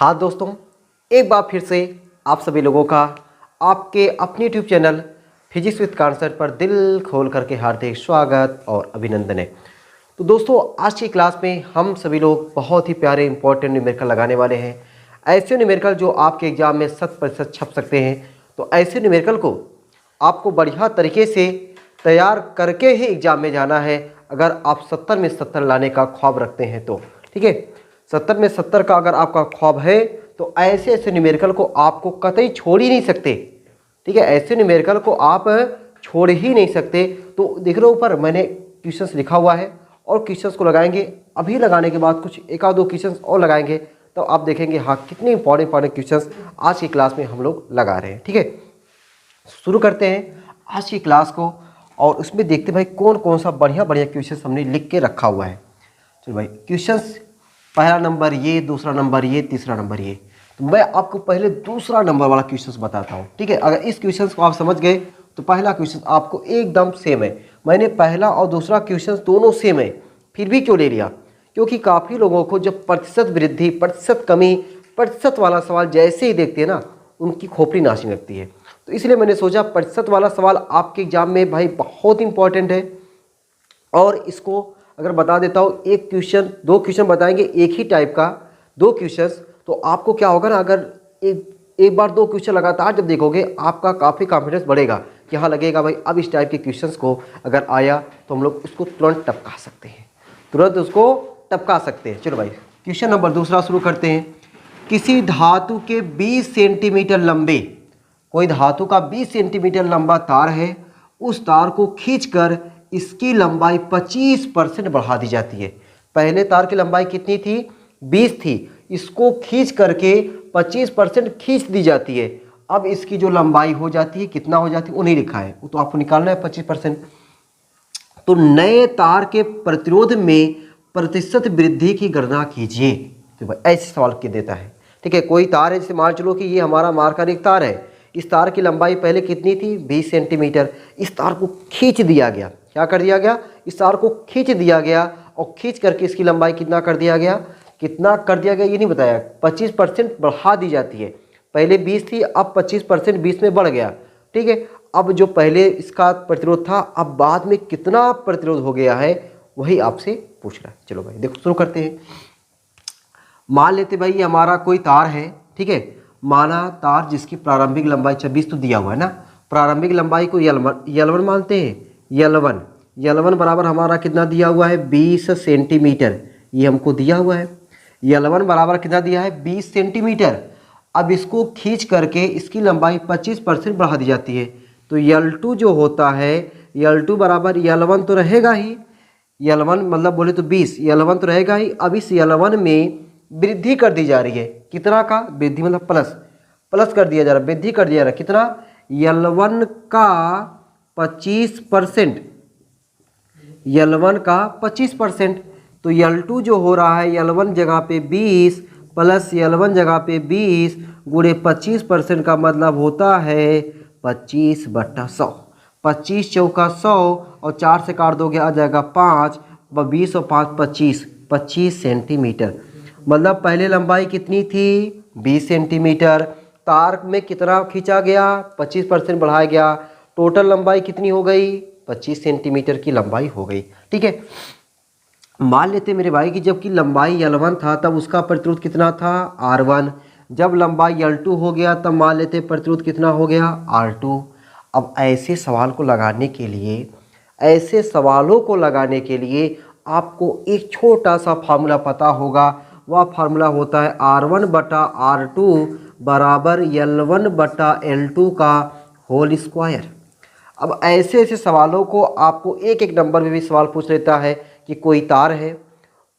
हाँ दोस्तों, एक बार फिर से आप सभी लोगों का आपके अपने YouTube channel physics with concept पर दिल खोल करके हार्दिक स्वागत और अभिनंदन है। तो दोस्तों, आज की क्लास में हम सभी लोग बहुत ही प्यारे इंपॉर्टेंट न्यूमेरिकल लगाने वाले हैं। ऐसे न्यूमेरिकल जो आपके एग्जाम में 100% छप सकते हैं। तो ऐसे न्यूमेरिकल को आपको बढ़िया तरीके से तैयार करके ही एग्जाम में जाना है, अगर आप 70 में 70 लाने का ख्वाब रखते हैं तो। ठीक है, 70 में 70 का अगर आपका ख्वाब है तो ऐसे ऐसे न्यूमेरिकल को आपको कतई छोड़ ही नहीं सकते। ठीक है, ऐसे न्यूमेरिकल को आप छोड़ ही नहीं सकते। तो देख रहे हो ऊपर मैंने क्वेश्चंस लिखा हुआ है और क्वेश्चंस को लगाएंगे। अभी लगाने के बाद कुछ एक आध दो क्वेश्चंस और लगाएंगे तो आप देखेंगे हाँ कितने इंपॉर्टेंट क्वेश्चंस आज की क्लास में हम लोग लगा रहे हैं। ठीक है, शुरू करते हैं आज की क्लास को और उसमें देखते भाई कौन कौन सा बढ़िया बढ़िया क्वेश्चंस हमने लिख के रखा हुआ है। चलो भाई, क्वेश्चंस पहला नंबर ये, दूसरा नंबर ये, तीसरा नंबर ये। तो मैं आपको पहले दूसरा नंबर वाला क्वेश्चंस बताता हूँ। ठीक है, अगर इस क्वेश्चंस को आप समझ गए तो पहला क्वेश्चन आपको एकदम सेम है। मैंने पहला और दूसरा क्वेश्चन दोनों सेम है, फिर भी क्यों ले लिया? क्योंकि काफ़ी लोगों को जब प्रतिशत वृद्धि, प्रतिशत कमी, प्रतिशत वाला सवाल जैसे ही देखते हैं ना, उनकी खोपड़ी नाचने लगती है। तो इसलिए मैंने सोचा प्रतिशत वाला सवाल आपके एग्जाम में भाई बहुत इंपॉर्टेंट है। और इसको अगर बता देता हूँ, एक क्वेश्चन दो क्वेश्चन बताएंगे एक ही टाइप का, दो क्वेश्चंस। तो आपको क्या होगा ना, अगर एक बार दो क्वेश्चन लगातार जब देखोगे आपका काफ़ी कॉन्फिडेंस बढ़ेगा कि हाँ लगेगा भाई अब इस टाइप के क्वेश्चंस को अगर आया तो हम लोग उसको तुरंत टपका सकते हैं, तुरंत उसको टपका सकते हैं। चलो भाई, क्वेश्चन नंबर दूसरा शुरू करते हैं। किसी धातु के 20 सेंटीमीटर लंबे, कोई धातु का 20 सेंटीमीटर लंबा तार है, उस तार को खींचकर इसकी लंबाई 25% बढ़ा दी जाती है। पहले तार की लंबाई कितनी थी? 20 थी, इसको खींच करके 25% खींच दी जाती है। अब इसकी जो लंबाई हो जाती है, कितना हो जाती है वो नहीं लिखा है, वो तो आपको निकालना है 25%। तो नए तार के प्रतिरोध में प्रतिशत वृद्धि की गणना कीजिए। तो भाई ऐसे सवाल के देता है। ठीक है, कोई तार है, जैसे मान चलो कि ये हमारा मार्कर तार है, इस तार की लंबाई पहले कितनी थी? 20 सेंटीमीटर। इस तार को खींच दिया गया, क्या कर दिया गया? इस तार को खींच दिया गया और खींच करके इसकी लंबाई कितना कर दिया गया? कितना कर दिया गया ये नहीं बताया, 25% बढ़ा दी जाती है। पहले 20 थी, अब 25% 20 में बढ़ गया। ठीक है, अब जो पहले इसका प्रतिरोध था, अब बाद में कितना प्रतिरोध हो गया है वही आपसे पूछ रहा है। चलो भाई देखो, शुरू करते हैं। मान लेते भाई ये हमारा कोई तार है। ठीक है, माना तार जिसकी प्रारंभिक लंबाई 26 तो दिया हुआ है ना, प्रारंभिक लंबाई को L1 मानते हैं। L1 बराबर हमारा कितना दिया हुआ है? 20 सेंटीमीटर, ये हमको दिया हुआ है। L1 बराबर कितना दिया है? 20 सेंटीमीटर। अब इसको खींच करके इसकी लंबाई 25% बढ़ा दी जाती है। तो L2 जो होता है, L2 बराबर L1 तो रहेगा ही, L1 मतलब बोले तो 20, L1 तो रहेगा ही। अब इस L1 में वृद्धि कर दी जा रही है, कितना का? वृद्धि मतलब प्लस कर दिया जा रहा है, वृद्धि कर दिया जा रहा है। कितना? L1 का 25%, L1 का 25%। तो L2 जो हो रहा है, L1 जगह पे 20 प्लस L1 जगह पे 20 गुणे 25% का मतलब होता है 25/100। 25 चौका 100 और 4 से काट दोगे आ जाएगा 5, 20 और 5 25 सेंटीमीटर। मतलब पहले लंबाई कितनी थी? 20 सेंटीमीटर। तार में कितना खींचा गया? 25% बढ़ाया गया। टोटल लंबाई कितनी हो गई? 25 सेंटीमीटर की लंबाई हो गई। ठीक है, मान लेते मेरे भाई कि जबकि लंबाई L1 था तब उसका प्रतिरोध कितना था? R1। जब लंबाई L2 हो गया तब मान लेते प्रतिरोध कितना हो गया? R2। अब ऐसे सवाल को लगाने के लिए, ऐसे सवालों को लगाने के लिए आपको एक छोटा सा फार्मूला पता होगा। वह फार्मूला होता है R1/R2 बराबर L1/L2 का होल स्क्वायर। अब ऐसे ऐसे सवालों को आपको एक एक नंबर में भी सवाल पूछ लेता है कि कोई तार है,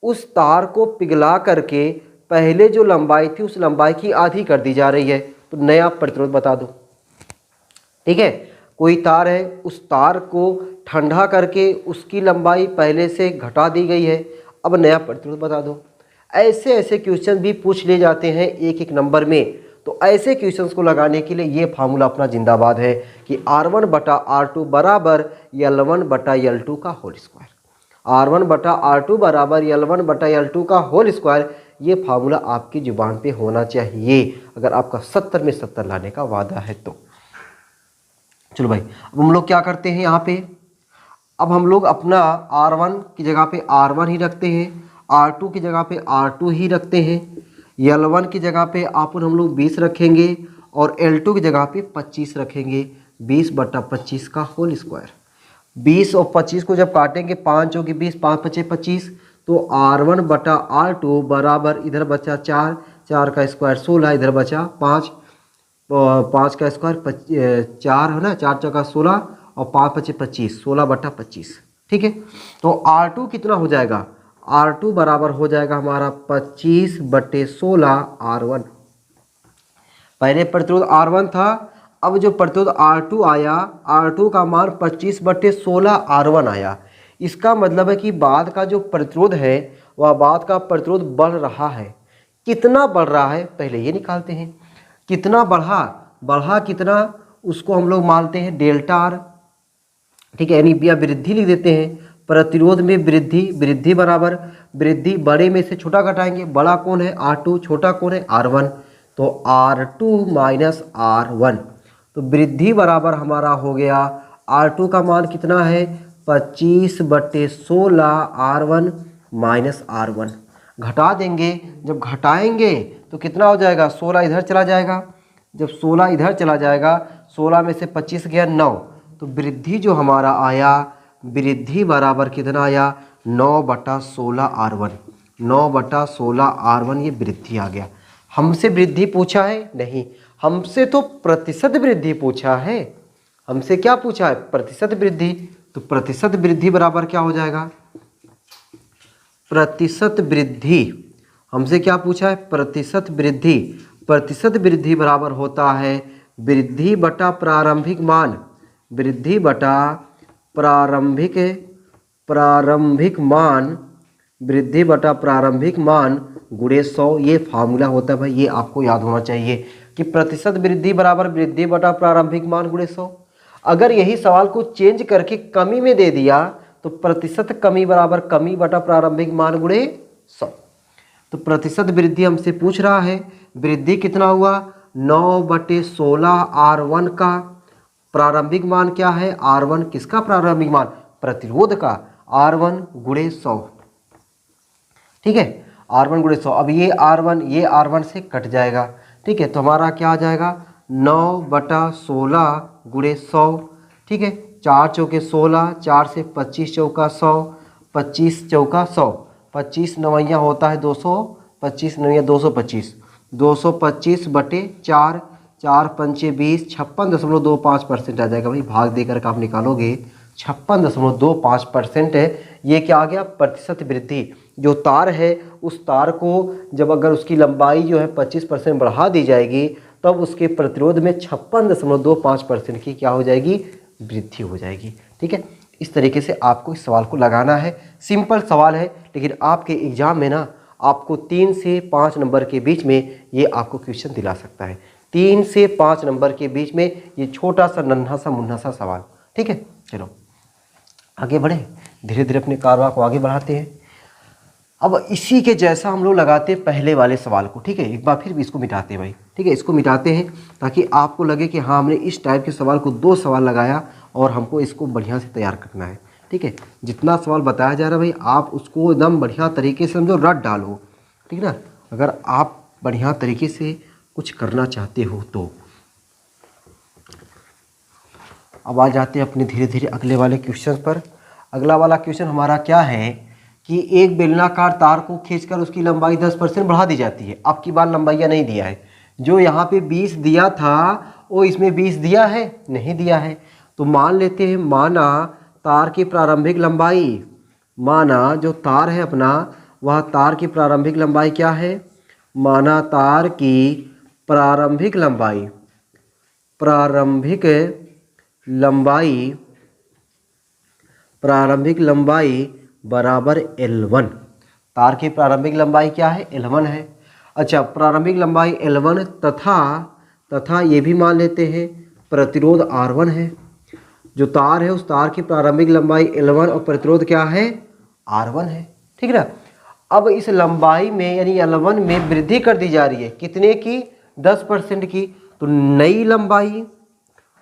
उस तार को पिघला करके पहले जो लंबाई थी उस लंबाई की आधी कर दी जा रही है, तो नया प्रतिरोध बता दो। ठीक है, कोई तार है, उस तार को ठंडा करके उसकी लंबाई पहले से घटा दी गई है, अब नया प्रतिरोध बता दो। ऐसे ऐसे क्वेश्चन भी पूछ लिए जाते हैं एक एक नंबर में। तो ऐसे क्वेश्चंस को लगाने के लिए ये फार्मूला अपना जिंदाबाद है कि R1/R2 बराबर L1/L2 का होल स्क्वायर। R1/R2 बराबर L1/L2 का होल स्क्वायर, ये फार्मूला आपकी जुबान पे होना चाहिए अगर आपका 70 में 70 लाने का वादा है तो। चलो भाई, अब हम लोग क्या करते हैं यहाँ पे, अब हम लोग अपना R1 की जगह पे R1 ही रखते हैं, R2 की जगह पे R2 ही रखते हैं, L1 की जगह पे अपन हम लोग 20 रखेंगे और L2 की जगह पे 25 रखेंगे। 20/25 का होल स्क्वायर। 20 और 25 को जब काटेंगे 5 होगी 20, 5 5 25, तो R1/R2 बराबर इधर बचा 4, 4 का स्क्वायर 16, इधर बचा 5, 5 का स्क्वायर 4 है ना, 4 चौका 16 और 5 5 25, 16/25। ठीक है, तो R2 कितना हो जाएगा, R2 बराबर हो जाएगा हमारा 25/16 R1। पहले प्रतिरोध R1 था, अब जो प्रतिरोध R2 आया, R2 का मान 25/16 R1 आया। इसका मतलब है कि बाद का जो प्रतिरोध है वह बाद का प्रतिरोध बढ़ रहा है। कितना बढ़ रहा है पहले ये निकालते हैं, कितना बढ़ा कितना, उसको हम लोग मानते हैं डेल्टा आर। ठीक है, यानी या वृद्धि लिख देते हैं, प्रतिरोध में वृद्धि बराबर वृद्धि बड़े में से छोटा घटाएंगे, बड़ा कौन है R2, छोटा कौन है R1, तो R2 माइनस R1, तो वृद्धि बराबर हमारा हो गया R2 का मान कितना है 25/16 R1 माइनस R1। घटा देंगे, जब घटाएंगे तो कितना हो जाएगा, 16 इधर चला जाएगा, जब 16 इधर चला जाएगा 16 में से 25 गया 9, तो वृद्धि जो हमारा आया, वृद्धि बराबर कितना आया 9/16 R1, 9/16 R1 ये वृद्धि आ गया। हमसे वृद्धि पूछा है नहीं, हमसे तो प्रतिशत वृद्धि पूछा है। हमसे क्या पूछा है, प्रतिशत वृद्धि, तो प्रतिशत वृद्धि बराबर क्या हो जाएगा, प्रतिशत वृद्धि हमसे क्या पूछा है, प्रतिशत वृद्धि। प्रतिशत वृद्धि बराबर होता है वृद्धि बटा प्रारंभिक मान, वृद्धि बटा प्रारंभिक मान, वृद्धि बटा प्रारंभिक मान गुणे 100। ये फार्मूला होता है भाई, ये आपको याद होना चाहिए कि प्रतिशत वृद्धि बराबर वृद्धि बटा प्रारंभिक मान गुणे 100। अगर यही सवाल को चेंज करके कमी में दे दिया तो प्रतिशत कमी बराबर कमी बटा प्रारंभिक मान गुणे 100। तो प्रतिशत वृद्धि हमसे पूछ रहा है, वृद्धि कितना हुआ 9/16 R1 का, प्रारंभिक मान क्या है R1, किसका प्रारंभिक मान, प्रतिरोध का, R1 गुणे 100। ठीक है, R1 गुणे 100। अब ये R1 से कट जाएगा। ठीक है, तो हमारा क्या आ जाएगा 9/16 गुणे 100। ठीक है, 4 चौके 16, 4 से 25 चौका 100, 25 चौका 100, 25 नवैया होता है 200, 25 नवैया 225, 225/4, 4 पंचे 20, 56.25% आ जाएगा भाई। भाग देकर के आप निकालोगे 56.25% है। ये क्या आ गया, प्रतिशत वृद्धि। जो तार है उस तार को जब अगर उसकी लंबाई जो है 25% बढ़ा दी जाएगी तब उसके प्रतिरोध में 56.25% की क्या हो जाएगी, वृद्धि हो जाएगी। ठीक है, इस तरीके से आपको इस सवाल को लगाना है। सिंपल सवाल है, लेकिन आपके एग्जाम में ना आपको 3 से 5 नंबर के बीच में ये आपको क्वेश्चन दिला सकता है। 3 से 5 नंबर के बीच में ये छोटा सा नन्हा सा मुन्ना सा सवाल। ठीक है, चलो आगे बढ़े, धीरे धीरे अपने कारवा को आगे बढ़ाते हैं। अब इसी के जैसा हम लोग लगाते हैं पहले वाले सवाल को। ठीक है, एक बार फिर भी इसको मिटाते हैं भाई। ठीक है, इसको मिटाते हैं ताकि आपको लगे कि हाँ हमने इस टाइप के सवाल को 2 सवाल लगाया और हमको इसको बढ़िया से तैयार करना है। ठीक है, जितना सवाल बताया जा रहा है भाई आप उसको एकदम बढ़िया तरीके से समझो, रट डालो। ठीक ना, अगर आप बढ़िया तरीके से कुछ करना चाहते हो तो। अब आ जाते हैं अपने धीरे धीरे अगले वाले क्वेश्चन पर। अगला वाला क्वेश्चन हमारा क्या है कि एक बेलनाकार तार को खींचकर उसकी लंबाई 10% बढ़ा दी जाती है। अब की बार लंबाइयाँ नहीं दिया है, जो यहाँ पे 20 दिया था वो इसमें 20 दिया है, नहीं दिया है। तो मान लेते हैं, माना तार की प्रारंभिक लंबाई, माना जो तार है अपना वह तार की प्रारंभिक लंबाई क्या है, माना तार की प्रारंभिक लंबाई बराबर L1। तार की प्रारंभिक लंबाई क्या है, L1 है। अच्छा, प्रारंभिक लंबाई L1 तथा ये भी मान लेते हैं प्रतिरोध R1 है। जो तार है उस तार की प्रारंभिक लंबाई L1 और प्रतिरोध क्या है, R1 है। ठीक है ना। अब इस लंबाई में यानी L1 में वृद्धि कर दी जा रही है, कितने की? 10% की। तो नई लंबाई,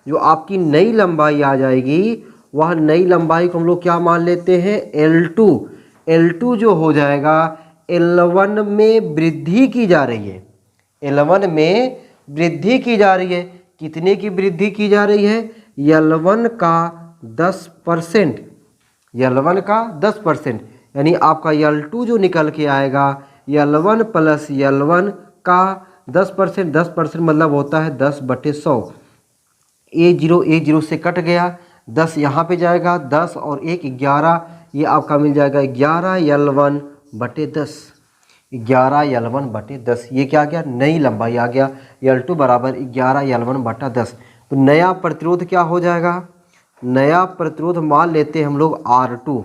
जो आपकी नई लंबाई आ जाएगी, वह नई लंबाई को हम लोग क्या मान लेते हैं? L2। L2 जो हो जाएगा, L1 में वृद्धि की जा रही है, L1 में वृद्धि की जा रही है। कितने की वृद्धि की जा रही है? L1 का 10%, L1 का 10%, यानी आपका L2 जो निकल के आएगा, L1 प्लस L1 का 10%, 10% मतलब होता है 10/100। 1 0 से कट गया, 10 यहाँ पे जाएगा, 10 और 1 11, ये आपका मिल जाएगा 11L1/10, 11L1/10। ये क्या आ गया? नई लंबाई आ गया। L2 बराबर 11L1/10। तो नया प्रतिरोध क्या हो जाएगा? नया प्रतिरोध मान लेते हैं हम लोग R2।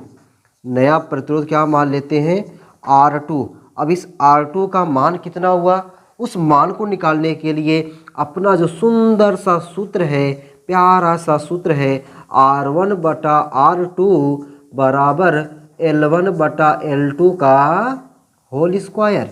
नया प्रतिरोध क्या मान लेते हैं? R2। अब इस R2 का मान कितना हुआ? उस मान को निकालने के लिए अपना जो सुंदर सा सूत्र है, प्यारा सा सूत्र है, R1/R2 बराबर L1/L2 का होल स्क्वायर।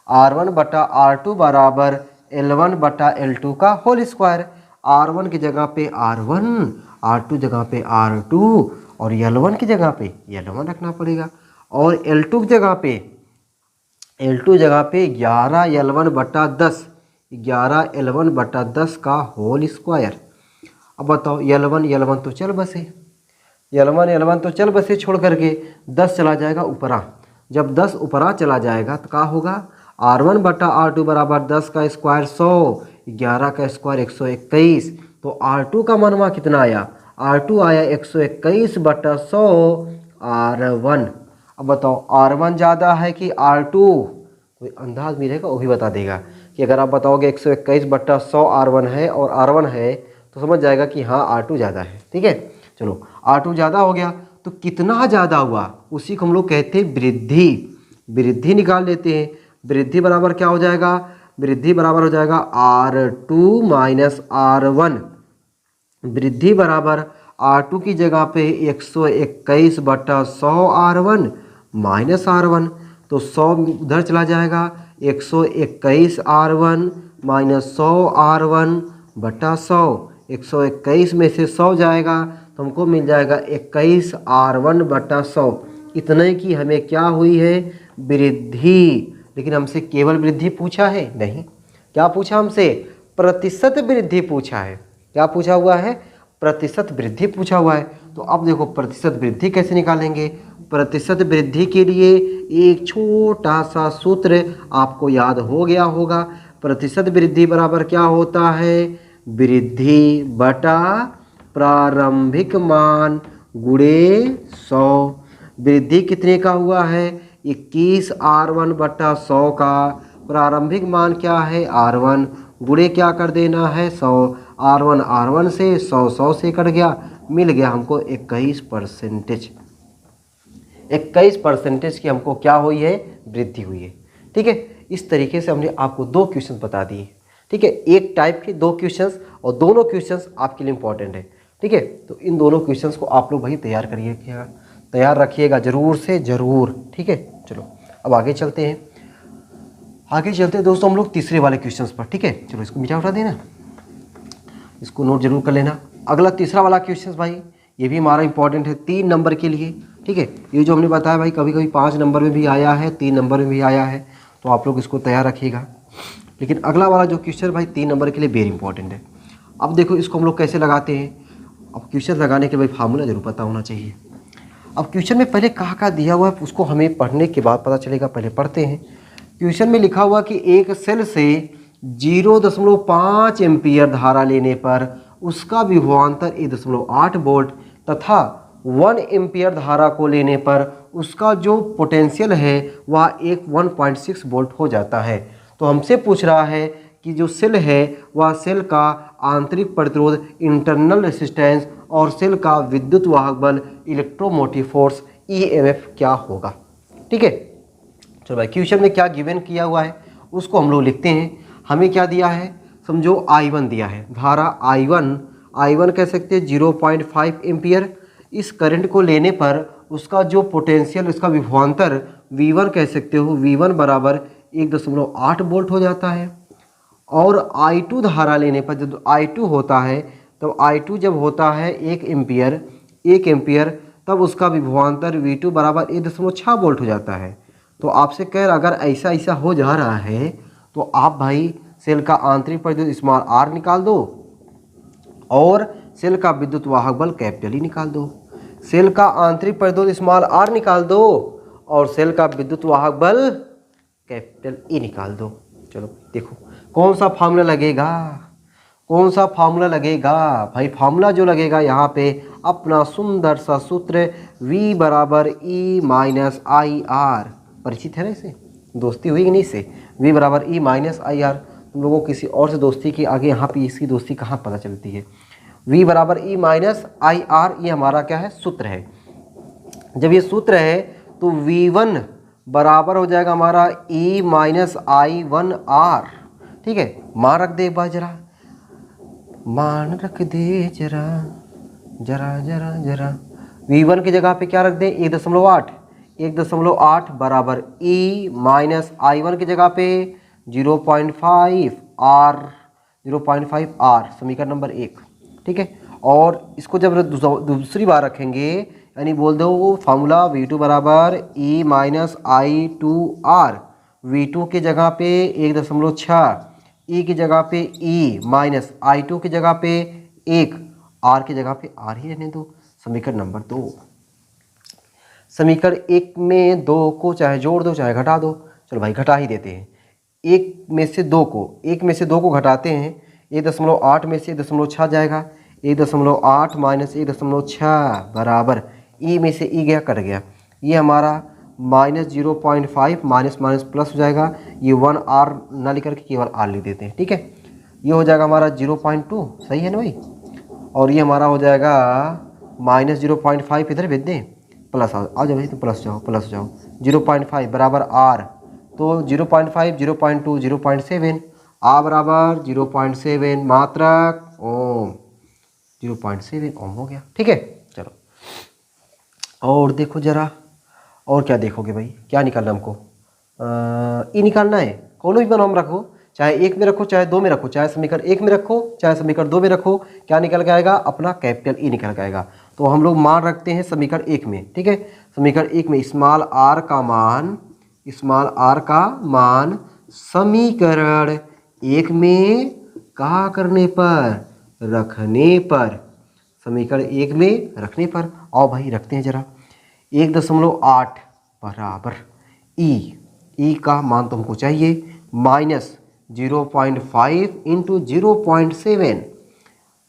R1/R2 बराबर L1/L2 का होल स्क्वायर। R1 की जगह पे R1, R2 जगह पे R2 और L1 की जगह पे L1 रखना पड़ेगा। और L2 की जगह पे 11L1/10, 11L1/10 का होल स्क्वायर। अब बताओ, L1 तो चल बसे, L1 तो चल बसे, छोड़ करके 10 चला जाएगा ऊपरा। जब 10 ऊपरा चला जाएगा तो क्या होगा? R1/R2 बराबर 10 का स्क्वायर 100, 11 का स्क्वायर 121। तो R2 का मानवा कितना आया? R2 आया 121/100 R1। अब बताओ, R1 ज़्यादा है कि R2? कोई अंदाज मिलेगा वो भी बता देगा कि अगर आप बताओगे 121/100 R1 है और R1 है तो समझ जाएगा कि हाँ R2 ज़्यादा है। ठीक है, चलो R2 ज़्यादा हो गया तो कितना ज़्यादा हुआ उसी को हम लोग कहते हैं वृद्धि। वृद्धि निकाल लेते हैं। वृद्धि बराबर क्या हो जाएगा? वृद्धि बराबर हो जाएगा R2 माइनस R1। वृद्धि बराबर R2 की जगह पे 121/100 R1 माइनस R1, तो 100 उधर चला जाएगा, 121 R1 माइनस 100 R1/100। 121 में से 100 जाएगा तो हमको मिल जाएगा 21 R1/100। इतने की हमें क्या हुई है? वृद्धि। लेकिन हमसे केवल वृद्धि पूछा है? नहीं, क्या पूछा हमसे? प्रतिशत वृद्धि पूछा है। क्या पूछा हुआ है? प्रतिशत वृद्धि पूछा हुआ है। तो अब देखो प्रतिशत वृद्धि कैसे निकालेंगे। प्रतिशत वृद्धि के लिए एक छोटा सा सूत्र आपको याद हो गया होगा। प्रतिशत वृद्धि बराबर क्या होता है? वृद्धि बटा प्रारंभिक मान गुणे 100। वृद्धि कितने का हुआ है? 21 R1/100 का। प्रारंभिक मान क्या है? R1 गुणे क्या कर देना है? 100। R1 से 100 से कट गया, मिल गया हमको 21%। 21% की हमको क्या हुई है? वृद्धि हुई है। ठीक है, इस तरीके से हमने आपको 2 क्वेश्चन बता दिए। ठीक है, एक टाइप के 2 क्वेश्चंस और दोनों क्वेश्चंस आपके लिए इंपॉर्टेंट है। ठीक है, तो इन दोनों क्वेश्चंस को आप लोग वही तैयार रखिएगा ज़रूर से ज़रूर। ठीक है, चलो अब आगे चलते हैं। दोस्तों हम लोग तीसरे वाले क्वेश्चंस पर। ठीक है, चलो इसको मिटा उठा देना, इसको नोट जरूर कर लेना। अगला तीसरा वाला क्वेश्चन भाई ये भी हमारा इंपॉर्टेंट है 3 नंबर के लिए। ठीक है, ये जो हमने बताया भाई कभी कभी 5 नंबर में भी आया है, 3 नंबर में भी आया है, तो आप लोग इसको तैयार रखिएगा। लेकिन अगला वाला जो क्वेश्चन भाई 3 नंबर के लिए वेरी इंपॉर्टेंट है। अब देखो इसको हम लोग कैसे लगाते हैं। अब क्वेश्चन लगाने के लिए भाई फार्मूला जरूर पता होना चाहिए। अब क्वेश्चन में पहले कहाँ दिया हुआ है उसको हमें पढ़ने के बाद पता चलेगा। पहले पढ़ते हैं। क्वेश्चन में लिखा हुआ कि एक सेल से 0.5 एम्पियर धारा लेने पर उसका विभवांतर 1.8 वोल्ट तथा 1 एम्पियर धारा को लेने पर उसका जो पोटेंशियल है वह 1.6 वोल्ट हो जाता है। तो हमसे पूछ रहा है कि जो सेल है वह सेल का आंतरिक प्रतिरोध इंटरनल रेसिस्टेंस और सेल का विद्युत वाहक बल इलेक्ट्रोमोटिव फोर्स EMF क्या होगा। ठीक है, चलो भाई क्वेश्चन में क्या गिवन किया हुआ है उसको हम लोग लिखते हैं। हमें क्या दिया है? समझो I1 दिया है, धारा I1 कह सकते हैं 0.5 एम्पियर। इस करंट को लेने पर उसका जो पोटेंशियल, इसका विभवांतर V1 कह सकते हो, V1 बराबर 1.8 वोल्ट हो जाता है। और I2 धारा लेने पर जब I2 होता है, तब I2 जब होता है 1 एम्पियर, तब उसका विभवांतर V2 बराबर 1.6 वोल्ट हो जाता है। तो आपसे कह रहा अगर ऐसा ऐसा हो जा रहा है तो आप भाई सेल का आंतरिक प्रतिरोध स्मॉल r निकाल दो और सेल का विद्युत वाहक बल कैपिटल E निकाल दो। सेल का आंतरिक प्रतिरोध स्मॉल r निकाल दो और सेल का विद्युत वाहक बल कैपिटल E निकाल दो। चलो देखो कौन सा फार्मूला लगेगा, कौन सा फार्मूला लगेगा भाई। फार्मूला जो लगेगा यहाँ पे अपना सुंदर सा सूत्र V बराबर E माइनस आई आर। परिचित है ना, इसे दोस्ती हुई कि नहीं इससे? V बराबर E माइनस आई आर। तुम लोगों को किसी और से दोस्ती की आगे यहाँ पे इसकी दोस्ती कहाँ पता चलती है। V बराबर E माइनस आई आर, ये हमारा क्या है, सूत्र है। जब ये सूत्र है तो V1 बराबर हो जाएगा हमारा E minus I one R. ठीक है, मान रख दे एक बार जरा, मान रख दे जरा जरा जरा जरा। V1 की जगह पे क्या रख दें, 1.8 बराबर E माइनस I1 की जगह पे 0.5 R, 0.5 R, समीकरण नंबर 1। ठीक है, और इसको जब दूसरी बार रखेंगे यानी बोल दो फार्मूला V2 बराबर E माइनस I2R। V2 की जगह पे 1.6, E की जगह पे E माइनस I2 की जगह पे 1, R की जगह पे R ही रहने दो। समीकरण नंबर 2। समीकरण 1 में 2 को चाहे जोड़ दो चाहे घटा दो। चलो भाई घटा ही देते हैं। 1 में से 2 को घटाते हैं, 1.8 में से 1.6 जाएगा, 1.8 माइनस 1.6 बराबर E में से E गया, कट गया, ये हमारा माइनस 0.5 माइनस माइनस प्लस हो जाएगा। ये 1 R ना लिख करके केवल R लिख देते हैं। ठीक है, ये हो जाएगा हमारा 0.2, सही है ना भाई। और ये हमारा हो जाएगा माइनस 0.5, इधर भेज दें, प्लस आ जाओ भाई, तो प्लस हो जाओ 0.5 बराबर R। तो 0.5 0.2 0.7, R बराबर 0.7 मात्रक ओम, 0.7 ओम हो गया। ठीक है, चलो और देखो जरा, और क्या देखोगे भाई, क्या निकालना हमको, ई निकालना है। कोनो भी बनाम रखो, चाहे 1 में रखो चाहे 2 में रखो, चाहे समीकरण 1 में रखो चाहे समीकरण 2 में रखो, क्या निकल के आएगा, अपना कैपिटल E निकल के आएगा। तो हम लोग मान रखते हैं समीकरण 1 में। ठीक है, समीकरण 1 में स्मॉल r का मान समीकरण 1 में कहा करने पर, रखने पर, समीकरण 1 में रखने पर। आओ भाई रखते हैं जरा। 1.8 बराबर E का मान तो हमको चाहिए माइनस 0.5 इंटू 0.7,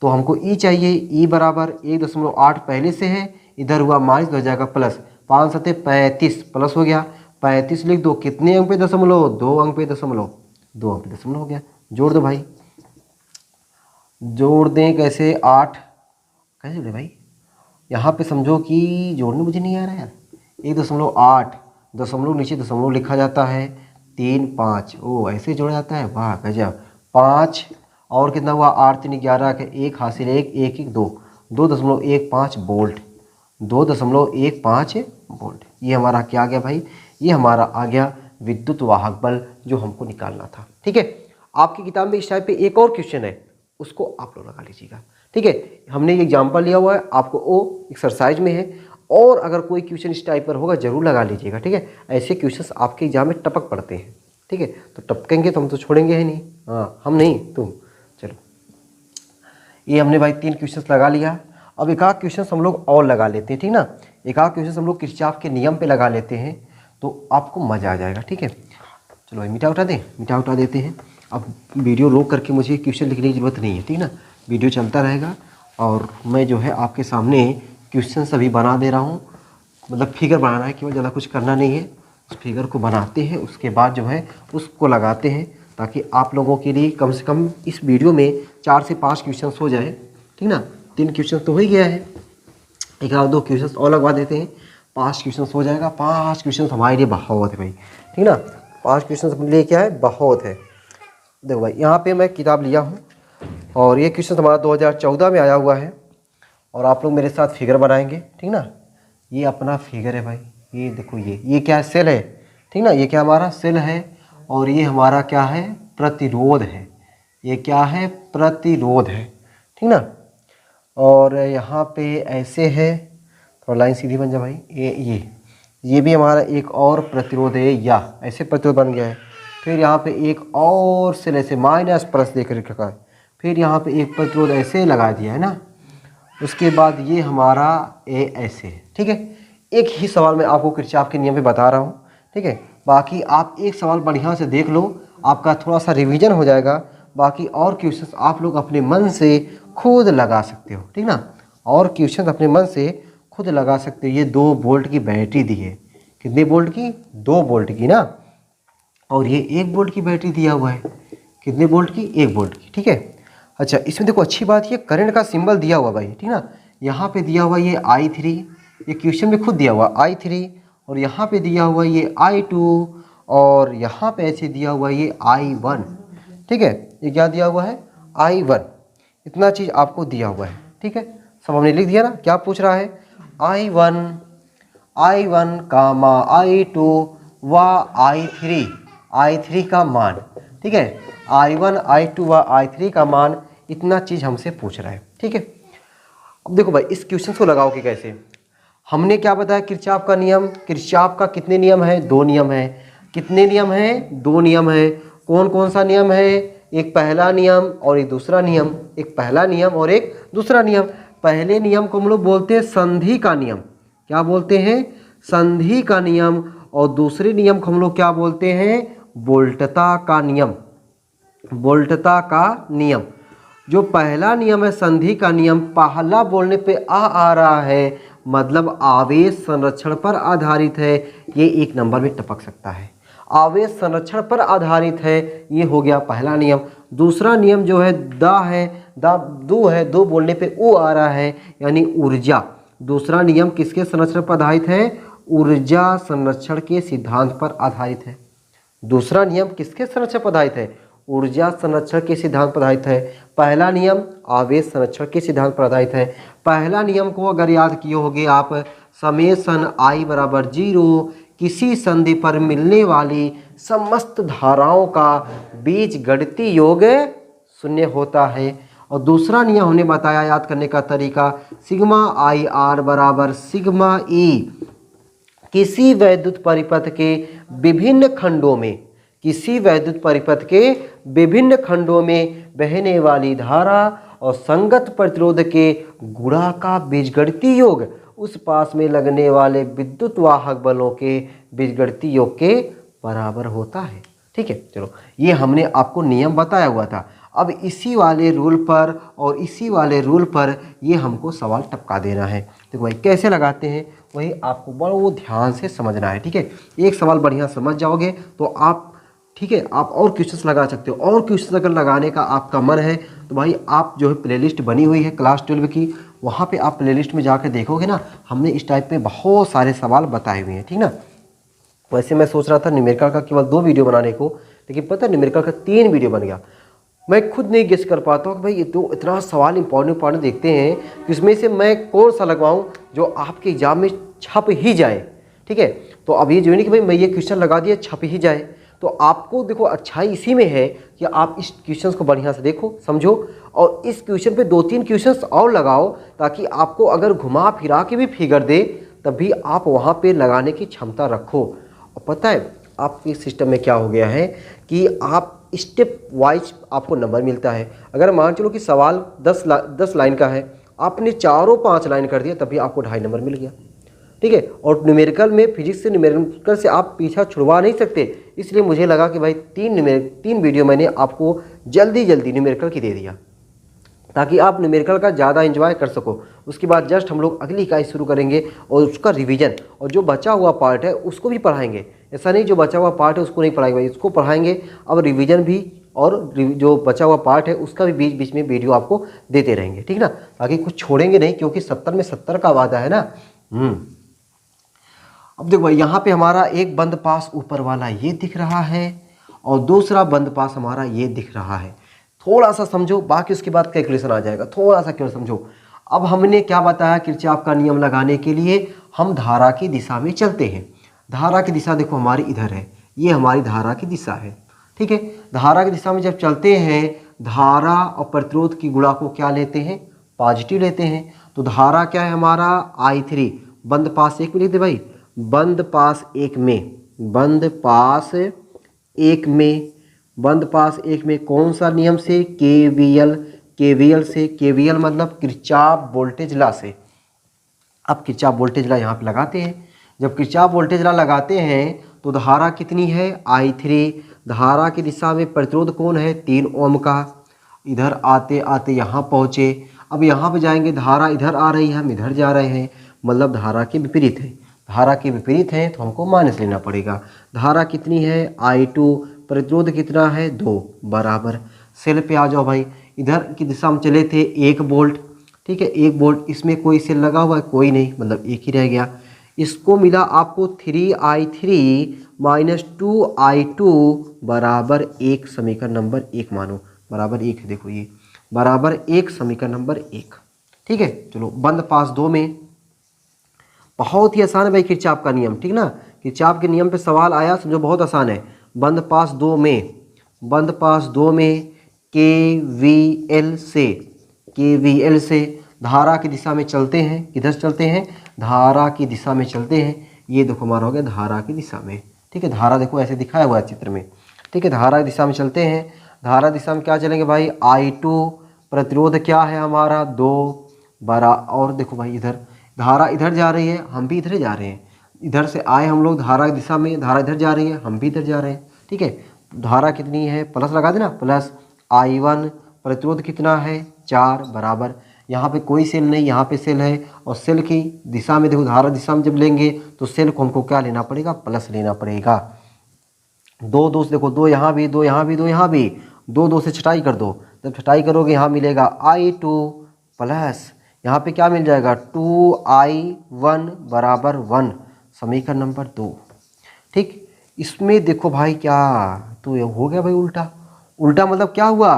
तो हमको E चाहिए। E बराबर 1.8 पहले से है, इधर हुआ माइनस, हो जाएगा प्लस, 5 सते 35 प्लस हो गया, 35 लिख दो, कितने अंक पे दशमलव, 2 अंक पे दशमलव, 2 अंक पे दशमलव हो गया। जोड़ दो भाई, जोड़ दें कैसे, 8 कैसे जोड़े भाई, यहाँ पे समझो कि जोड़ने मुझे नहीं आ रहा यार। 1.8 दशमलव नीचे दशमलव लिखा जाता है, 3 5, ओ ऐसे जोड़ा जाता है, वाह गजब। 5 और कितना हुआ, 8 3 11 के 1 हासिल 1 1 1 2, 2.15 वोल्ट, 2.15 वोल्ट। ये हमारा क्या आ गया भाई, ये हमारा आ गया विद्युत वाहक बल जो हमको निकालना था। ठीक है, आपकी किताब में इस टाइप पे एक और क्वेश्चन है, उसको आप लोग लगा लीजिएगा। ठीक है, हमने ये एग्जाम्पल लिया हुआ है, आपको वो एक्सरसाइज में है, और अगर कोई क्वेश्चन इस टाइप पर होगा जरूर लगा लीजिएगा। ठीक है, ऐसे क्वेश्चंस आपके एग्जाम में टपक पड़ते हैं। ठीक है, तो टपकेंगे तो हम तो छोड़ेंगे ही नहीं, हाँ हम नहीं तुम। चलो ये हमने भाई 3 क्वेश्चंस लगा लिया। अब एक आध क्वेश्चन हम लोग और लगा लेते हैं, ठीक ना, एक आध क्वेश्चन हम लोग किरचॉफ के नियम पे लगा लेते हैं, तो आपको मज़ा आ जाएगा। ठीक है, चलो भाई मिटा उठा दें, मिटा उठा देते हैं। अब वीडियो रोक करके मुझे क्वेश्चन लिखने की ज़रूरत नहीं है, ठीक ना, वीडियो चलता रहेगा और मैं जो है आपके सामने क्वेश्चन सभी बना दे रहा हूँ। मतलब फिगर बनाना है, केवल ज़्यादा कुछ करना नहीं है, उस फिगर को बनाते हैं, उसके बाद जो है उसको लगाते हैं, ताकि आप लोगों के लिए कम से कम इस वीडियो में 4 से 5 क्वेश्चन हो जाए। ठीक ना, 3 क्वेश्चन तो हो ही गया है, एक आध 2 क्वेश्चन और लगवा देते हैं, 5 क्वेश्चन हो जाएगा। 5 क्वेश्चन हमारे लिए बहुत है भाई, ठीक ना, 5 क्वेश्चन अपने लिए क्या है, बहुत है। देखो भाई यहाँ पे मैं किताब लिया हूँ और ये क्वेश्चन हमारा 2014 में आया हुआ है, और आप लोग मेरे साथ फिगर बनाएंगे। ठीक ना, ये अपना फिगर है भाई, ये देखो ये क्या है, सेल है, ठीक ना, ये क्या हमारा सेल है और ये हमारा क्या है, प्रतिरोध है। ये क्या है, प्रतिरोध है, ठीक ना। और यहाँ पे ऐसे है, थोड़ा लाइन सीधी बन जा भाई, ये भी हमारा एक और प्रतिरोध है, या ऐसे प्रतिरोध बन गया है। फिर यहाँ पे एक और सेल ऐसे माइनस प्लस देकर रखा है, फिर यहाँ पे एक प्रतिरोध ऐसे लगा दिया है ना। उसके बाद ये हमारा ऐसे है, ठीक है। एक ही सवाल मैं आपको किरचॉफ के नियम पे बता रहा हूँ, ठीक है। बाकी आप एक सवाल बढ़िया से देख लो, आपका थोड़ा सा रिवीजन हो जाएगा। बाकी और क्वेश्चंस आप लोग अपने मन से खुद लगा सकते हो, ठीक ना। और क्वेश्चन अपने मन से खुद लगा सकते हो। ये 2 वोल्ट की बैटरी दी है, कितने वोल्ट की, 2 वोल्ट की ना। और ये 1 वोल्ट की बैटरी दिया हुआ है, कितने वोल्ट की, 1 वोल्ट की, ठीक है। अच्छा, इसमें देखो अच्छी बात, ये करंट का सिंबल दिया हुआ भाई, ठीक ना। यहाँ पे दिया हुआ ये I3, ये क्वेश्चन में खुद दिया हुआ I3, और यहाँ पे दिया हुआ ये I2, और यहाँ पे ऐसे दिया हुआ ये I1, ठीक है। ये क्या दिया हुआ है, I1, इतना चीज़ आपको दिया हुआ है, ठीक है। सब हमने लिख दिया ना। क्या पूछ रहा है, I1 कामा I2 व I3 का मान, ठीक है। I1 I2 व I3 का मान, इतना चीज़ हमसे पूछ रहा है, ठीक है। अब देखो भाई, इस क्वेश्चन को लगाओगे कैसे। हमने क्या बताया, किरचॉफ का नियम। किरचॉफ का कितने नियम है, 2 नियम है। कितने नियम है, 2 नियम है। कौन कौन सा नियम है, एक पहला नियम और एक दूसरा नियम। एक पहला नियम और एक दूसरा नियम। पहले नियम को हम लोग बोलते हैं संधि का नियम। क्या बोलते हैं, संधि का नियम। और दूसरे नियम को हम लोग क्या बोलते हैं, वोल्टता का नियम। वोल्टता का नियम। जो पहला नियम है संधि का नियम, पहला बोलने पे आ रहा है, मतलब आवेश संरक्षण पर आधारित है। ये 1 नंबर में टपक सकता है, आवेश संरक्षण पर आधारित है। ये हो गया पहला नियम। दूसरा नियम जो है दो है, 2 बोलने पे ओ आ रहा है, यानी ऊर्जा। दूसरा नियम किसके संरक्षण पर आधारित है, ऊर्जा संरक्षण के सिद्धांत पर आधारित है। दूसरा नियम किसके संरक्षण पर आधारित है, ऊर्जा संरक्षण के सिद्धांत पर आधारित है। पहला नियम आवेश संरक्षण के सिद्धांत पर आधारित है। पहला नियम को अगर याद किए होगे आप, समेशन I बराबर 0, किसी संधि पर मिलने वाली समस्त धाराओं का बीजगणितीय योग 0 होता है। और दूसरा नियम हमने बताया याद करने का तरीका, सिग्मा IR बराबर सिग्मा E, किसी वैद्युत परिपथ के विभिन्न खंडों में, किसी वैद्युत परिपथ के विभिन्न खंडों में बहने वाली धारा और संगत प्रतिरोध के गुणा का बीजगणितीय योग उस पास में लगने वाले विद्युत वाहक बलों के बीजगणितीय योग के बराबर होता है, ठीक है। चलो, ये हमने आपको नियम बताया हुआ था। अब इसी वाले रूल पर और इसी वाले रूल पर ये हमको सवाल टपका देना है। देखो भाई कैसे लगाते हैं, वही आपको बड़ा ध्यान से समझना है, ठीक है। एक सवाल बढ़िया समझ जाओगे तो आप, ठीक है, आप और क्वेश्चंस लगा सकते हो। और क्वेश्चंस अगर लगाने का आपका मन है तो भाई आप जो है प्लेलिस्ट बनी हुई है क्लास 12 की, वहाँ पे आप प्लेलिस्ट में जाकर देखोगे ना, हमने इस टाइप में बहुत सारे सवाल बताए हुए हैं, ठीक ना। वैसे मैं सोच रहा था न्यूमेरिकल का केवल 2 वीडियो बनाने को, लेकिन पता है न्यूमेरिकल का 3 वीडियो बन गया। मैं खुद नहीं गेस कर पाता हूँ कि भाई ये तो इतना सवाल इंपॉर्टेंट देखते हैं कि इसमें से मैं कौन सा लगवाऊँ जो आपके एग्जाम में छप ही जाए, ठीक है। तो अब ये जो नहीं कि भाई मैं ये क्वेश्चन लगा दिया छप ही जाए, तो आपको देखो अच्छाई इसी में है कि आप इस क्वेश्चन को बढ़िया से देखो, समझो, और इस क्वेश्चन पे 2-3 क्वेश्चन और लगाओ, ताकि आपको अगर घुमा फिरा के भी फिगर दे तब भी आप वहाँ पे लगाने की क्षमता रखो। और पता है आपके सिस्टम में क्या हो गया है कि आप स्टेप वाइज आपको नंबर मिलता है। अगर मान चलो कि सवाल 10 लाइन का है, आपने चारों 5 लाइन कर दिया, तभी आपको 2.5 नंबर मिल गया, ठीक है। और न्यूमेरिकल में, फिजिक्स से न्यूमेरिकल से आप पीछा छुड़वा नहीं सकते, इसलिए मुझे लगा कि भाई 3 वीडियो मैंने आपको जल्दी न्यूमेरिकल की दे दिया, ताकि आप न्यूमेरिकल का ज़्यादा एंजॉय कर सको। उसके बाद जस्ट हम लोग अगली इकाई शुरू करेंगे और उसका रिवीजन, और जो बचा हुआ पार्ट है उसको भी पढ़ाएंगे। ऐसा नहीं जो बचा हुआ पार्ट है उसको नहीं पढ़ाएंगे भाई, इसको पढ़ाएंगे। अब रिवीजन भी और जो बचा हुआ पार्ट है उसका भी बीच बीच में वीडियो आपको देते रहेंगे, ठीक ना, ताकि कुछ छोड़ेंगे नहीं, क्योंकि 70 में 70 का वादा है ना। अब देखो भाई यहाँ पे हमारा एक बंद पास ऊपर वाला ये दिख रहा है और दूसरा बंद पास हमारा ये दिख रहा है। थोड़ा सा समझो, बाकी उसके बाद कैलकुलेशन आ जाएगा, थोड़ा सा क्यों समझो। अब हमने क्या बताया, किरचॉफ का नियम लगाने के लिए हम धारा की दिशा में चलते हैं। धारा की दिशा देखो हमारी इधर है, ये हमारी धारा की दिशा है, ठीक है। धारा की दिशा में जब चलते हैं, धारा और प्रतिरोध की गुणा को क्या लेते हैं, पॉजिटिव लेते हैं। तो धारा क्या है हमारा I3, बंद पास एक में लिख दे भाई, बंद पास एक में, बंद पास एक में, बंद पास एक में कौन सा नियम से, KVL, KVL से, KVL मतलब किरचॉफ वोल्टेज लॉ से। अब किरचॉफ वोल्टेज लॉ यहाँ पे लगाते हैं। जब किरचॉफ वोल्टेज लॉ लगाते हैं तो धारा कितनी है I3, धारा की दिशा में प्रतिरोध कौन है 3 ओम का। इधर आते आते यहाँ पहुँचे, अब यहाँ पे जाएंगे, धारा इधर आ रही है, हम इधर जा रहे हैं, मतलब धारा के विपरीत है। धारा के विपरीत है तो हमको माइनस लेना पड़ेगा। धारा कितनी है I2, प्रतिरोध कितना है 2 बराबर। सेल पे आ जाओ भाई, इधर की दिशा में चले थे 1 वोल्ट, ठीक है 1 वोल्ट, इसमें कोई सेल लगा हुआ है, कोई नहीं, मतलब एक ही रह गया। इसको मिला आपको 3I3 माइनस 2I2 बराबर 1, समीकरण नंबर 1 मानो, बराबर 1 है, देखो ये बराबर 1, समीकरण नंबर 1, ठीक है। चलो बंद पास 2 में बहुत ही आसान है भाई किरचॉफ का नियम, ठीक ना। किरचॉफ के नियम पे सवाल आया, समझो बहुत आसान है। बंद पास 2 में, बंद पास 2 में KVL से, KVL से धारा की दिशा में चलते हैं। किधर चलते हैं, धारा की दिशा में चलते हैं। ये देखो हमारा हो गया धारा की दिशा में, ठीक है। धारा देखो ऐसे दिखाया हुआ है चित्र में, ठीक है। धारा की दिशा में चलते हैं, धारा दिशा में क्या चलेंगे भाई I2, प्रतिरोध क्या है हमारा 2 बरा, और देखो भाई इधर धारा इधर जा रही है, हम भी इधर जा रहे हैं, इधर से आए हम लोग धारा की दिशा में, धारा इधर जा रही है, हम भी इधर जा रहे हैं, ठीक है। धारा कितनी है, प्लस लगा देना, प्लस I1, प्रतिरोध कितना है 4 बराबर। यहाँ पे कोई सेल नहीं, यहाँ पे सेल है, और सेल की दिशा में देखो, धारा दिशा में जब लेंगे तो सेल को हमको क्या लेना पड़ेगा, प्लस लेना पड़ेगा। 2 2 से देखो, 2 यहाँ भी, 2 यहाँ भी, 2 यहाँ भी, 2 2 से छटाई कर दो, जब छटाई करोगे यहाँ मिलेगा I2 प्लस यहाँ पे क्या मिल जाएगा 2I1 बराबर 1, समीकरण नंबर 2, ठीक। इसमें देखो भाई क्या, तो ये हो गया भाई उल्टा। उल्टा मतलब क्या हुआ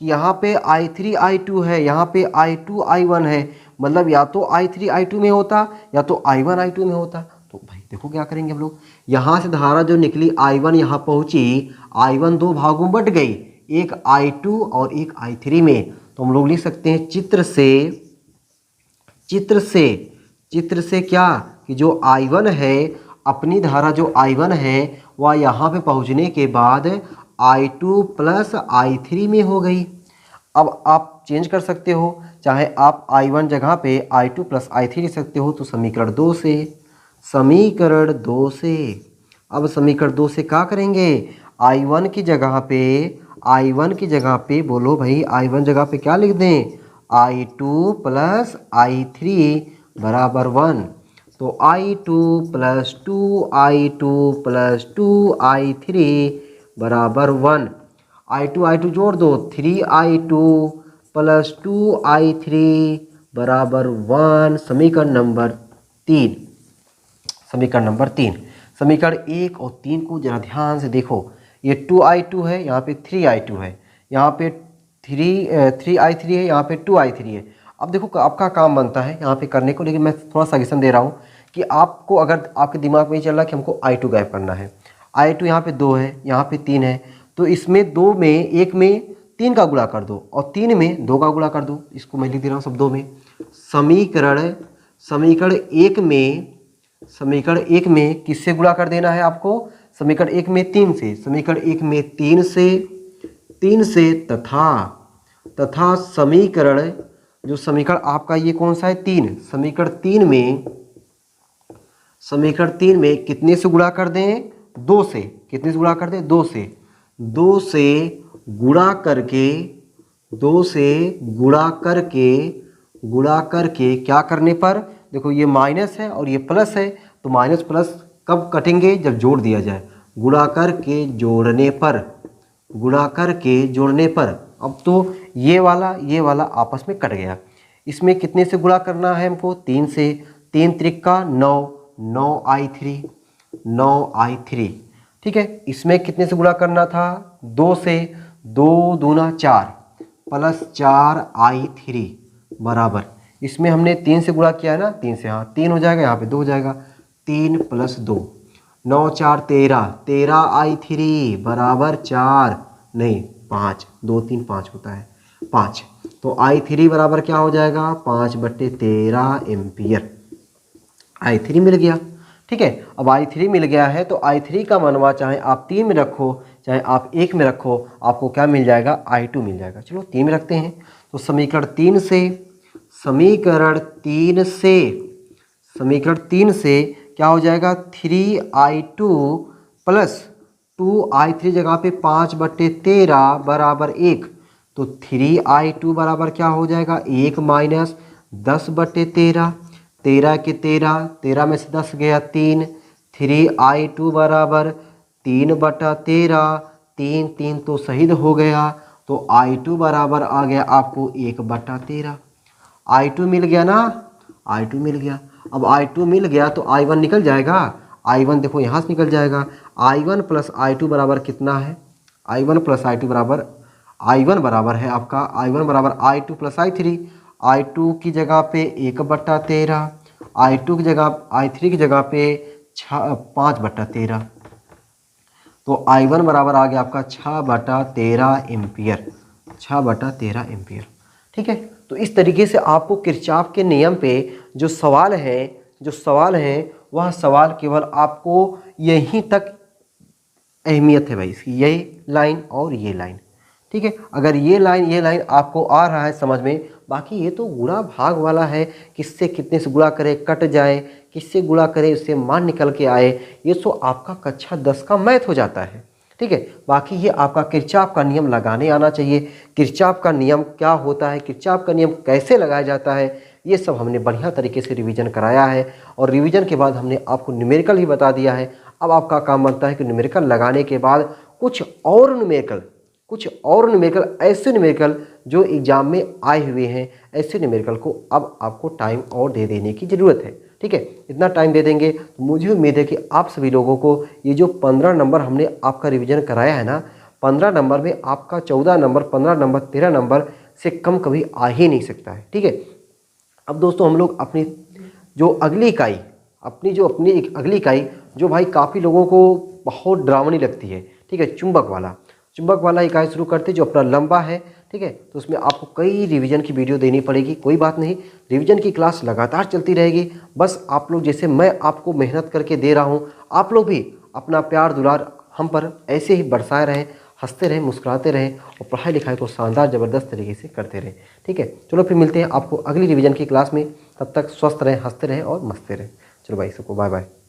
कि यहाँ पे I3 I2 है, यहाँ पे I2 I1 है, मतलब या तो I3 I2 में होता या तो I1 I2 में होता। तो भाई देखो क्या करेंगे हम लोग, यहाँ से धारा जो निकली I1 यहाँ पहुँची, I1 दो भागों में बट गई, एक I2 और एक I3 में। तो हम लोग लिख सकते हैं चित्र से क्या कि जो I1 है, अपनी धारा जो I1 है वह यहाँ पे पहुँचने के बाद I2 प्लस I3 में हो गई। अब आप चेंज कर सकते हो, चाहे आप I1 जगह पे I2 प्लस I3 लिख सकते हो। तो समीकरण 2 से, समीकरण 2 से, अब समीकरण 2 से क्या करेंगे, I1 की जगह पे, I1 की जगह पे बोलो भाई, I1 जगह पे क्या लिख दें, I2 प्लस I3 बराबर 1। तो I2 plus 2I2 plus 2I3 बराबर 1। I2 जोड़ दो, 3I2 प्लस 2I3 बराबर 1, समीकरण नंबर 3, समीकरण नंबर 3। समीकरण 1 और 3 को जरा ध्यान से देखो, ये 2I2 है, यहाँ पे 3I2 है, यहाँ पे 3I3 है, यहाँ पे 2I3 है। अब देखो आपका काम बनता है यहाँ पे करने को, लेकिन मैं थोड़ा सजेशन दे रहा हूँ कि आपको, अगर आपके दिमाग में ये चल रहा है कि हमको I2 गायब करना है, I2 यहाँ पे 2 है, यहाँ पे 3 है, तो इसमें 2 में, 1 में 3 का गुणा कर दो और 3 में 2 का गुणा कर दो। इसको मैं लिख दे रहा हूँ शब्दों में, समीकरण एक में किससे गुणा कर देना है आपको, समीकरण 1 में 3 से, समीकरण 1 में 3 से तथा समीकरण, जो समीकरण आपका ये कौन सा है 3, समीकरण 3 में कितने से गुणा कर दें, 2 से, कितने से गुणा कर दें, 2 से, 2 से गुणा करके क्या करने पर, देखो ये माइनस है और ये प्लस है, तो माइनस प्लस कब कटेंगे, जब जोड़ दिया जाए, गुणा करके जोड़ने पर। अब तो ये वाला आपस में कट गया। इसमें कितने से गुणा करना है हमको, 3 से, 3 त्रिका 9, 9I3, ठीक है। इसमें कितने से गुणा करना था, 2 से, 2 दूना 4 प्लस 4I3 बराबर, इसमें हमने 3 से गुणा किया है ना, 3 से, हाँ 3 हो जाएगा, यहाँ पे 2 हो जाएगा। 3 + 2, 9 4 13, 13i3 बराबर 4 नहीं 5, 2 3 5 होता है 5। तो i3 बराबर क्या हो जाएगा, 5/13 एम्पियर। i3 मिल गया। ठीक है, अब i3 मिल गया है तो i3 का मानवा चाहे आप 3 में रखो चाहे आप 1 में रखो, आपको क्या मिल जाएगा, i2 मिल जाएगा। चलो 3 में रखते हैं, तो समीकरण 3 से क्या हो जाएगा, 3i2 + 2i3 जगह पे 5/13 बराबर 1। तो 3i2 बराबर क्या हो जाएगा, 1 - 10/13, 13 के 13, 13 में से 10 गया 3, 3i2 बराबर 3/13, 3 3 तो शहीद हो गया, तो i2 बराबर आ गया आपको 1/13। i2 मिल गया ना, i2 मिल गया। अब i2 मिल गया तो i1 निकल जाएगा, i1 देखो यहाँ से निकल जाएगा। i1 + i2 बराबर कितना है, i1 + i2 बराबर, i1 बराबर है आपका, i1 बराबर i2 + i3। i2 की जगह पे 1/13, i2 की जगह, i3 की जगह पे 5/13, तो i1 बराबर आ गया आपका 6/13 एम्पियर, 6/13 एम्पियर। ठीक है, तो इस तरीके से आपको किरचॉफ के नियम पे जो सवाल है वह सवाल केवल आपको यहीं तक अहमियत है भाई इसकी, ये लाइन और ये लाइन। ठीक है, अगर ये लाइन आपको आ रहा है समझ में, बाकी ये तो गुणा भाग वाला है, किससे कितने से गुणा करे कट जाए, किससे गुणा करे उससे मान निकल के आए, ये तो आपका कक्षा 10 का मैथ हो जाता है। ठीक है, बाकी ये आपका किरचॉफ का नियम लगाने आना चाहिए। किरचॉफ का नियम क्या होता है, किरचॉफ का नियम कैसे लगाया जाता है, ये सब हमने बढ़िया तरीके से रिवीजन कराया है, और रिवीजन के बाद हमने आपको न्यूमेरिकल ही बता दिया है। अब आपका काम बनता है कि न्यूमेरिकल लगाने के बाद कुछ और न्यूमेरिकल ऐसे न्यूमेरिकल जो एग्जाम में आए हुए हैं, ऐसे न्यूमेरिकल को अब आपको टाइम और दे देने की ज़रूरत है। ठीक है, इतना टाइम दे देंगे तो मुझे उम्मीद है कि आप सभी लोगों को ये जो 15 नंबर हमने आपका रिवीजन कराया है ना, 15 नंबर में आपका 14 नंबर, 15 नंबर, 13 नंबर से कम कभी आ ही नहीं सकता है। ठीक है, अब दोस्तों हम लोग अपनी जो अगली इकाई जो भाई काफ़ी लोगों को बहुत डरावनी लगती है, ठीक है, चुंबक वाला इकाई शुरू करते जो अपना लंबा है। ठीक है, तो उसमें आपको कई रिवीजन की वीडियो देनी पड़ेगी, कोई बात नहीं, रिवीजन की क्लास लगातार चलती रहेगी। बस आप लोग जैसे मैं आपको मेहनत करके दे रहा हूँ, आप लोग भी अपना प्यार दुलार हम पर ऐसे ही बरसाए रहें, हंसते रहें, मुस्कुराते रहें और पढ़ाई लिखाई को शानदार ज़बरदस्त तरीके से करते रहें। ठीक है, चलो फिर मिलते हैं आपको अगली रिवीजन की क्लास में, तब तक स्वस्थ रहें, हंसते रहें और मस्ते रहें। चलो भाई सबको बाय बाय।